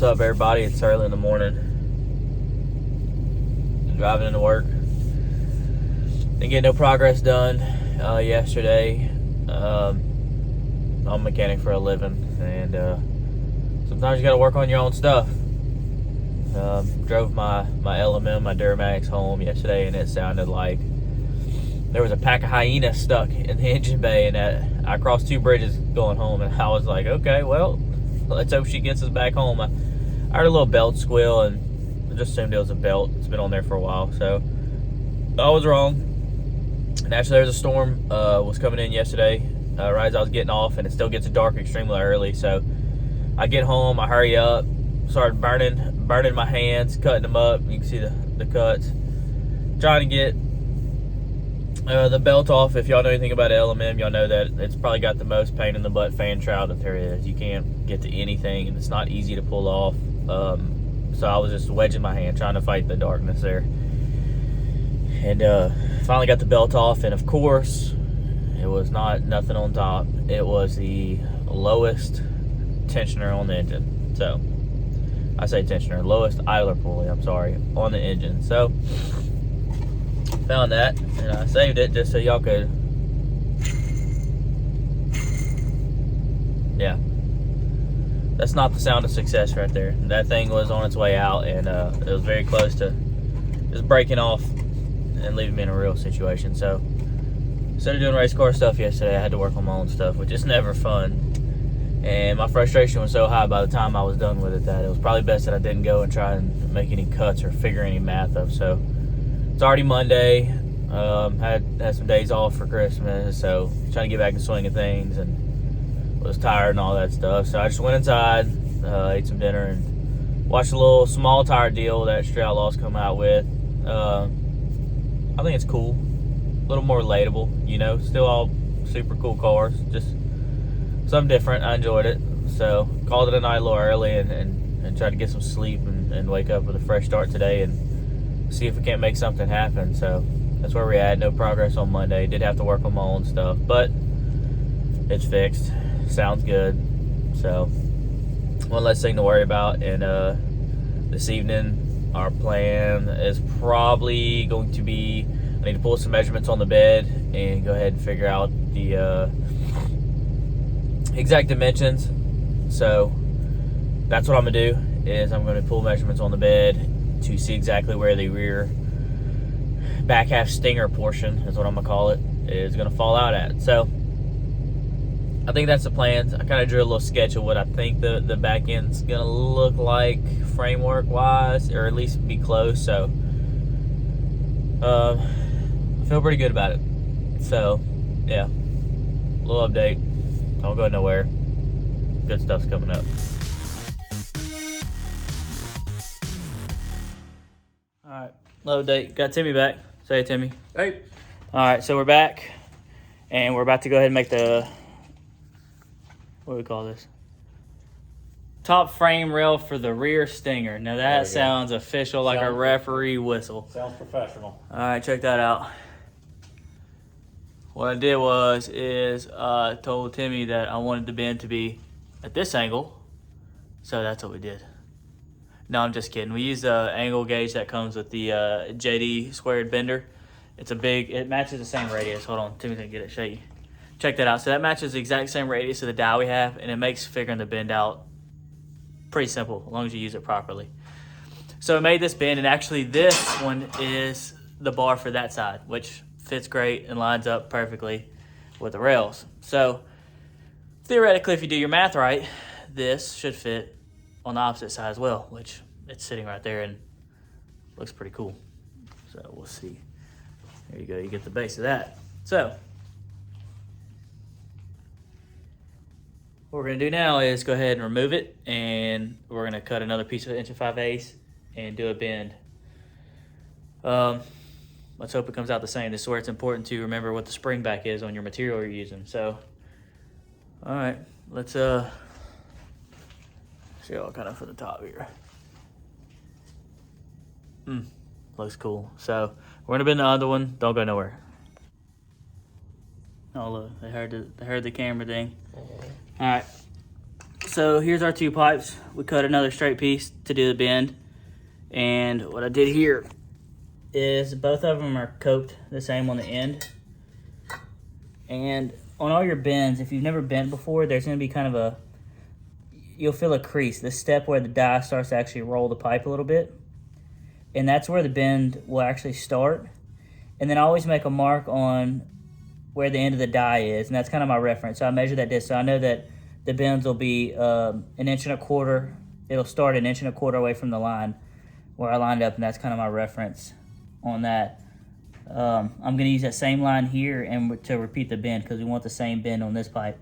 What's up, everybody? It's early in the morning. Driving into work. Didn't get no progress done yesterday. I'm a mechanic for a living, and sometimes you got to work on your own stuff. Drove my LMM, my Duramax, home yesterday, and it sounded like there was a pack of hyenas stuck in the engine bay, and I crossed 2 bridges going home, and I was like, okay, well, let's hope she gets us back home. I heard a little belt squeal, and I just assumed it was a belt. It's been on there for a while, so I was wrong. And actually, there's a storm was coming in yesterday, right as I was getting off, and it still gets dark extremely early. So I get home, I hurry up, started burning my hands, cutting them up. You can see the cuts. Trying to get the belt off. If y'all know anything about LMM, y'all know that it's probably got the most pain in the butt fan trowel that there is. You can't get to anything, and it's not easy to pull off. So I was just wedging my hand, trying to fight the darkness there. And finally got the belt off, and of course, it was nothing on top. It was the lowest tensioner on the engine. So, I say tensioner, lowest idler pulley, I'm sorry, on the engine. So, found that, and I saved it just so y'all could, yeah. That's not the sound of success right there. That thing was on its way out, and it was very close to just breaking off and leaving me in a real situation. So instead of doing race car stuff yesterday, I had to work on my own stuff, which is never fun. And my frustration was so high by the time I was done with it that it was probably best that I didn't go and try and make any cuts or figure any math up. So it's already Monday. Had some days off for Christmas, so trying to get back in the swing of things, and was tired and all that stuff. So I just went inside, ate some dinner, and watched a little small tire deal that Street Outlaws come out with. I think it's cool. A little more relatable, you know. Still all super cool cars. Just something different. I enjoyed it. So called it a night a little early and tried to get some sleep and wake up with a fresh start today and see if we can't make something happen. So that's where we're at. No progress on Monday. Did have to work on my own stuff, but it's fixed. Sounds good. So one less thing to worry about. And this evening, our plan is probably going to be, I need to pull some measurements on the bed and go ahead and figure out the exact dimensions. So that's what I'm going to do, is I'm going to pull measurements on the bed to see exactly where the rear back half stinger portion, is what I'm going to call it, is going to fall out at. So I think that's the plan. I kind of drew a little sketch of what I think the back end's going to look like framework-wise, or at least be close. So I feel pretty good about it. So, yeah. Little update. Don't go nowhere. Good stuff's coming up. Alright, little update. Got Timmy back. Say hey, Timmy. Hey. Alright, so we're back. And we're about to go ahead and make the, what do we call this? Top frame rail for the rear stinger. Now that sounds official, like a referee whistle. Sounds professional. All right, check that out. What I did is told Timmy that I wanted the bend to be at this angle, so that's what we did. No, I'm just kidding. We used the angle gauge that comes with the JD squared bender. It matches the same radius. Hold on, Timmy's gonna get it, show you. Check that out. So that matches the exact same radius of the dial we have, and it makes figuring the bend out pretty simple, as long as you use it properly. So I made this bend, and actually this one is the bar for that side, which fits great and lines up perfectly with the rails. So theoretically, if you do your math right, this should fit on the opposite side as well, which it's sitting right there and looks pretty cool. So we'll see. There you go, you get the base of that. So what we're gonna do now is go ahead and remove it, and we're gonna cut another piece of 1 5/8 and do a bend. Let's hope it comes out the same. This is where it's important to remember what the spring back is on your material you're using. So, all right, let's show y'all kind of from the top here. Looks cool. So we're gonna bend the other one. Don't go nowhere. Oh look, they heard the camera thing. All right. So here's our 2 pipes. We cut another straight piece to do the bend. And what I did here is both of them are coped the same on the end. And on all your bends, if you've never bent before, there's going to be kind of you'll feel a crease, the step where the die starts to actually roll the pipe a little bit. And that's where the bend will actually start. And then I always make a mark on where the end of the die is, and that's kind of my reference. So I measure that distance. So I know that the bends will be 1.25 inches. It'll start 1.25 inches away from the line where I lined up, and that's kind of my reference on that. I'm going to use that same line here and to repeat the bend because we want the same bend on this pipe.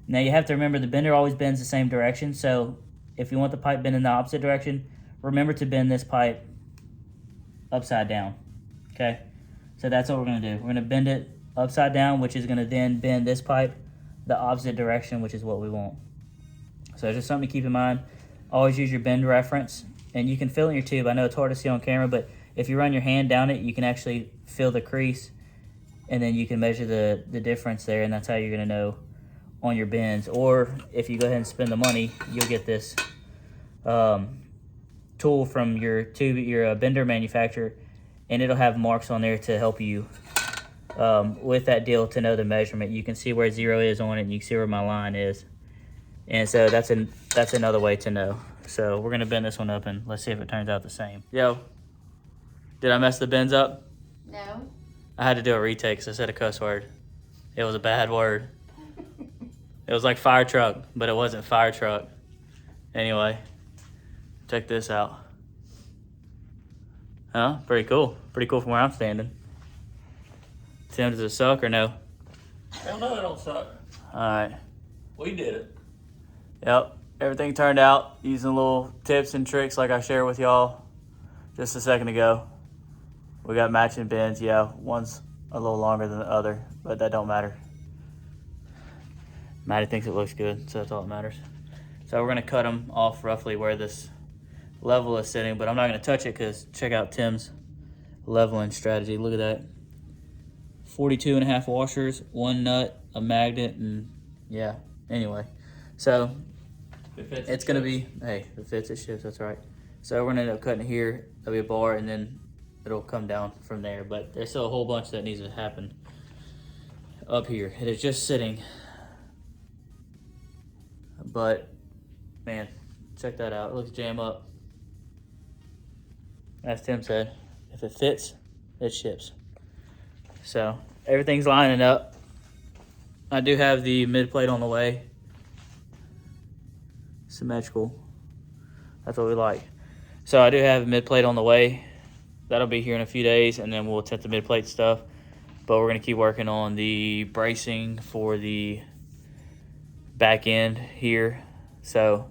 Now you have to remember the bender always bends the same direction, so if you want the pipe bend in the opposite direction, remember to bend this pipe upside down, okay? So that's what we're going to do. We're going to bend it upside down, which is going to then bend this pipe the opposite direction, which is what we want. So it's just something to keep in mind. Always use your bend reference, and you can feel it in your tube. I know it's hard to see on camera, but if you run your hand down it, you can actually feel the crease, and then you can measure the difference there, and that's how you're going to know on your bends. Or if you go ahead and spend the money, you'll get this tool from your bender manufacturer, and it'll have marks on there to help you with that deal to know the measurement. You can see where 0 is on it, and you can see where my line is. And so that's another way to know. So we're gonna bend this one up, and let's see if it turns out the same. Yo, did I mess the bends up? No. I had to do a retake because I said a cuss word. It was a bad word. It was like fire truck, but it wasn't fire truck. Anyway, check this out. Huh? Pretty cool. Pretty cool from where I'm standing. Tim, does it suck or no? Hell no, it don't suck. Alright. We did it. Yep. Everything turned out using little tips and tricks like I shared with y'all just a second ago. We got matching bends. Yeah, one's a little longer than the other, but that don't matter. Maddie thinks it looks good, so that's all that matters. So we're going to cut them off roughly where this level is sitting, but I'm not going to touch it because check out Tim's leveling strategy. Look at that. 42.5 washers, 1 nut, a magnet, and yeah, anyway. So it's going to be, hey, if it fits, it ships, that's right. So we're going to end up cutting it here. There'll be a bar, and then it'll come down from there. But there's still a whole bunch that needs to happen up here. It is just sitting. But, man, check that out. It looks jam up. As Tim said, if it fits, it ships. So, everything's lining up. I do have the mid plate on the way. Symmetrical. That's what we like. So, I do have a mid plate on the way. That'll be here in a few days, and then we'll attempt the mid plate stuff. But we're going to keep working on the bracing for the back end here. So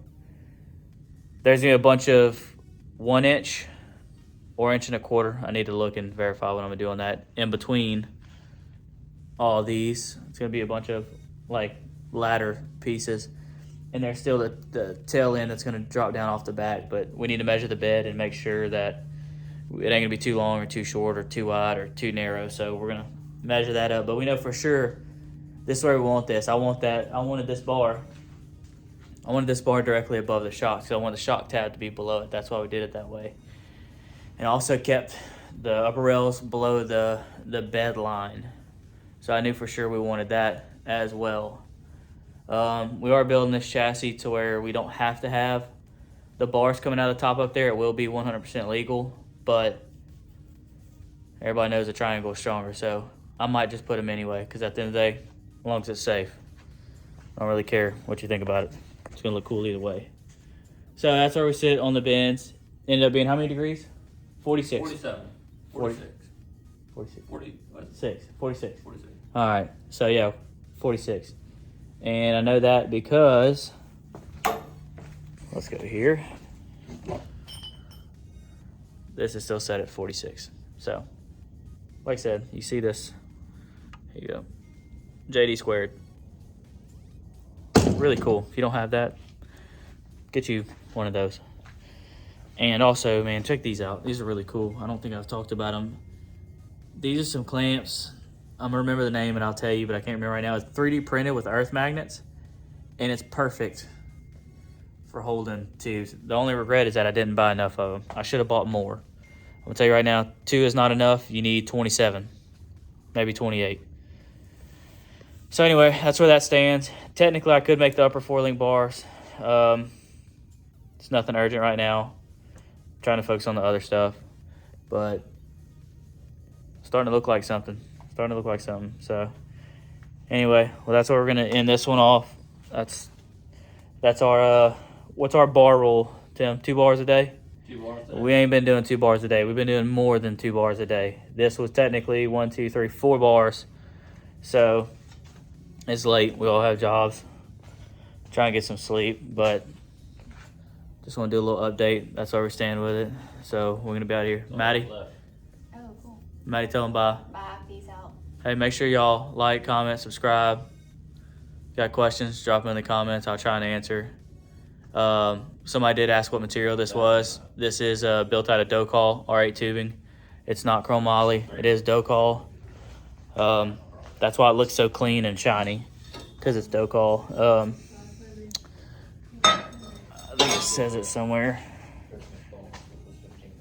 there's gonna be a bunch of 1 inch or 1.25 inches. I need to look and verify what I'm gonna do on that. In between all these, it's gonna be a bunch of like ladder pieces, and there's still the tail end that's gonna drop down off the back. But we need to measure the bed and make sure that it ain't gonna be too long or too short or too wide or too narrow. So we're gonna measure that up. But we know for sure this is where we want this. I wanted this bar directly above the shock, so I want the shock tab to be below it. That's why we did it that way. And also kept the upper rails below the bed line. So I knew for sure we wanted that as well. We are building this chassis to where we don't have to have the bars coming out of the top up there. It will be 100% legal, but everybody knows a triangle is stronger, so I might just put them anyway, because at the end of the day, as long as it's safe, I don't really care what you think about it. It's gonna look cool either way. So that's where we sit on the bends. Ended up being how many degrees? 46. 47. 46. 46. 40, what? 46. 46. All right. So yeah, 46. And I know that because, let's go here. This is still set at 46. So, like I said, you see this. Here you go. JD squared. Really cool. If you don't have that, get you one of those. And also, man, check these out. These are really cool. I don't think I've talked about them. These are some clamps. I'm gonna remember the name and I'll tell you, but I can't remember right now. It's 3D printed with earth magnets, and it's perfect for holding tubes. The only regret is that I didn't buy enough of them. I should have bought more. I'm gonna tell you right now, 2 is not enough. You need 27, maybe 28. So anyway, that's where that stands. Technically, I could make the upper 4-link bars. It's nothing urgent right now. I'm trying to focus on the other stuff, but starting to look like something. So anyway, well, that's where we're gonna end this one off. That's our what's our bar rule, Tim? 2 bars a day? 2 bars a day. We ain't been doing 2 bars a day. We've been doing more than 2 bars a day. This was technically 1, 2, 3, 4 bars. So it's late. We all have jobs. Trying to get some sleep, but just want to do a little update. That's where we stand with it. So we're gonna be out of here. Maddie, Oh, cool. Maddie, tell them bye. Bye. Peace out. Hey, make sure y'all like, comment, subscribe. Got questions? Drop them in the comments. I'll try and answer. Somebody did ask what material this was. This is built out of Docol R8 tubing. It's not chromoly. It is Docol. That's why it looks so clean and shiny, because it's Docol. I think it says it somewhere.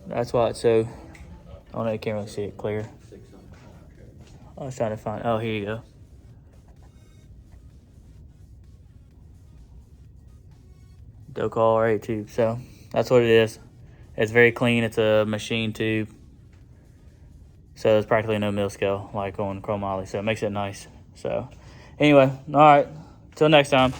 That's why it's so. Oh no, you can't really see it clear. I was trying to find. Oh, here you go. Docol R8 tube. So that's what it is. It's very clean. It's a machine tube. So there's practically no mill scale like on chromoly. So it makes it nice. So anyway, all right. Till next time.